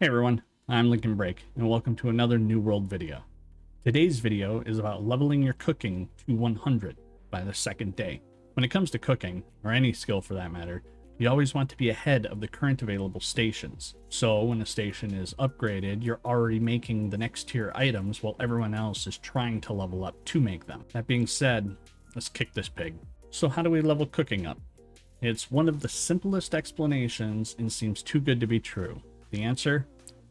Hey everyone, I'm Lincoln Break, and welcome to another New World video. Today's video is about leveling your cooking to 100 by the second day. When it comes to cooking, or any skill for that matter, you always want to be ahead of the current available stations. So when a station is upgraded, you're already making the next tier items while everyone else is trying to level up to make them. That being said, let's kick this pig. So how do we level cooking up? It's one of the simplest explanations and seems too good to be true. The answer?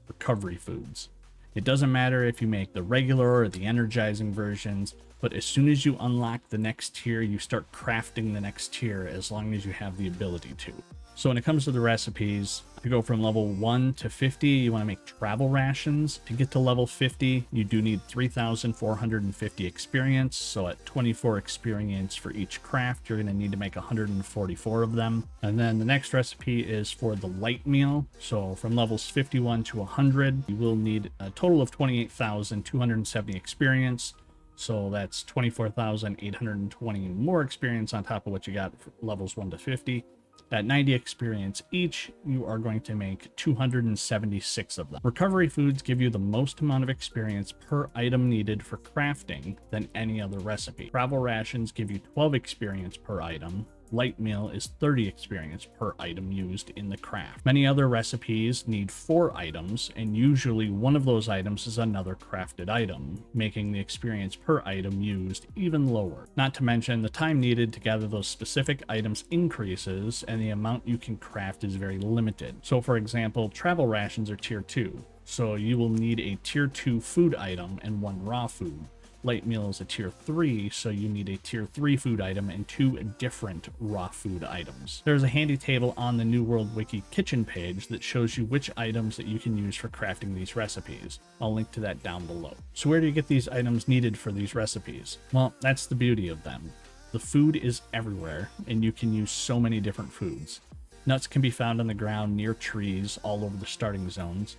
Recovery foods. It doesn't matter if you make the regular or the energizing versions, but as soon as you unlock the next tier, you start crafting the next tier as long as you have the ability to. So when it comes to the recipes, to go from level 1 to 50, you want to make travel rations. To get to level 50, you do need 3,450 experience. So at 24 experience for each craft, you're going to need to make 144 of them. And then the next recipe is for the light meal. So from levels 51 to 100, you will need a total of 28,270 experience. So that's 24,820 more experience on top of what you got for levels 1 to 50. At 90 experience each, you are going to make 276 of them. Recovery foods give you the most amount of experience per item needed for crafting than any other recipe. Travel rations give you 12 experience per item. Light meal is 30 experience per item used in the craft. Many other recipes need 4 items, and usually one of those items is another crafted item, making the experience per item used even lower. Not to mention, the time needed to gather those specific items increases, and the amount you can craft is very limited. So for example, travel rations are tier 2, so you will need a tier 2 food item and 1 raw food. Light meal is a tier 3, so you need a tier 3 food item and 2 different raw food items. There's a handy table on the New World Wiki kitchen page that shows you which items that you can use for crafting these recipes. I'll link to that down below. So where do you get these items needed for these recipes? Well, that's the beauty of them. The food is everywhere, and you can use so many different foods. Nuts can be found on the ground near trees all over the starting zones.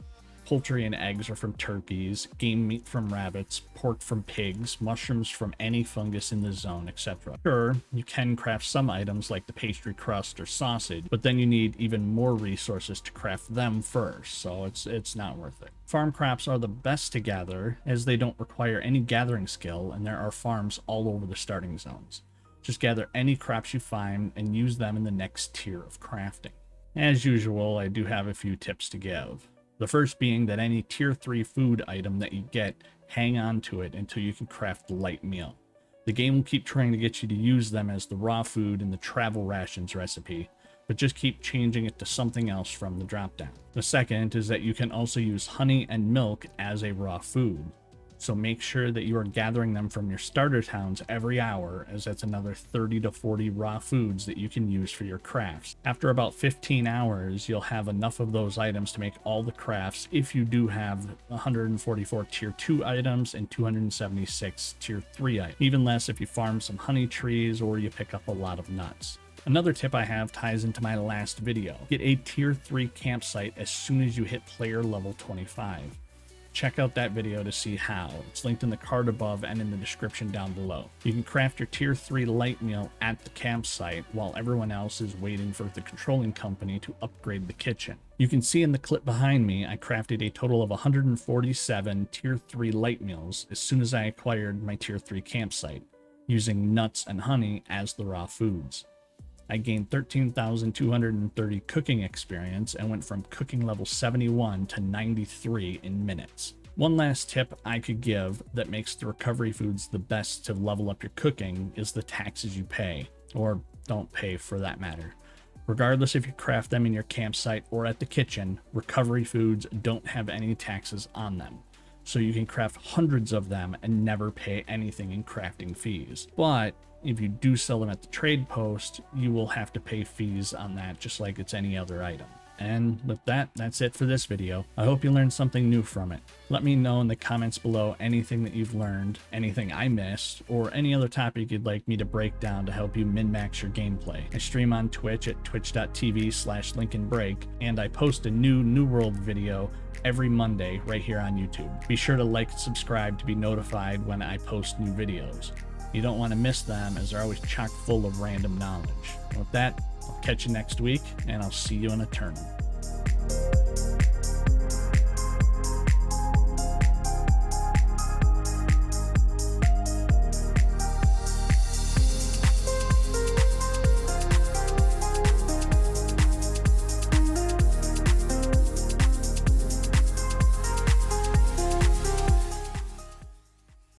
Poultry and eggs are from turkeys, game meat from rabbits, pork from pigs, mushrooms from any fungus in the zone, etc. Sure, you can craft some items like the pastry crust or sausage, but then you need even more resources to craft them first, so it's not worth it. Farm crops are the best to gather as they don't require any gathering skill, and there are farms all over the starting zones. Just gather any crops you find and use them in the next tier of crafting. As usual, I do have a few tips to give. The first being that any tier 3 food item that you get, hang on to it until you can craft the light meal. The game will keep trying to get you to use them as the raw food in the travel rations recipe, but just keep changing it to something else from the dropdown. The second is that you can also use honey and milk as a raw food. So make sure that you are gathering them from your starter towns every hour, as that's another 30 to 40 raw foods that you can use for your crafts. After about 15 hours, you'll have enough of those items to make all the crafts if you do have 144 tier 2 items and 276 tier 3 items. Even less if you farm some honey trees or you pick up a lot of nuts. Another tip I have ties into my last video. Get a tier 3 campsite as soon as you hit player level 25. Check out that video to see how. It's linked in the card above and in the description down below. You can craft your tier 3 light meal at the campsite while everyone else is waiting for the controlling company to upgrade the kitchen. You can see in the clip behind me, I crafted a total of 147 tier 3 light meals as soon as I acquired my tier 3 campsite, using nuts and honey as the raw foods. I gained 13,230 cooking experience and went from cooking level 71 to 93 in minutes. One last tip I could give that makes the recovery foods the best to level up your cooking is the taxes you pay, or don't pay for that matter. Regardless if you craft them in your campsite or at the kitchen, recovery foods don't have any taxes on them. So you can craft hundreds of them and never pay anything in crafting fees. But if you do sell them at the trade post, you will have to pay fees on that just like it's any other item. And with that, that's it for this video. I hope you learned something new from it. Let me know in the comments below anything that you've learned, anything I missed, or any other topic you'd like me to break down to help you min-max your gameplay. I stream on Twitch at twitch.tv/LincolnBreak, and I post a New World video every Monday right here on YouTube. Be sure to like and subscribe to be notified when I post new videos. You don't want to miss them, as they're always chock full of random knowledge. With that, I'll catch you next week, and I'll see you in a tournament.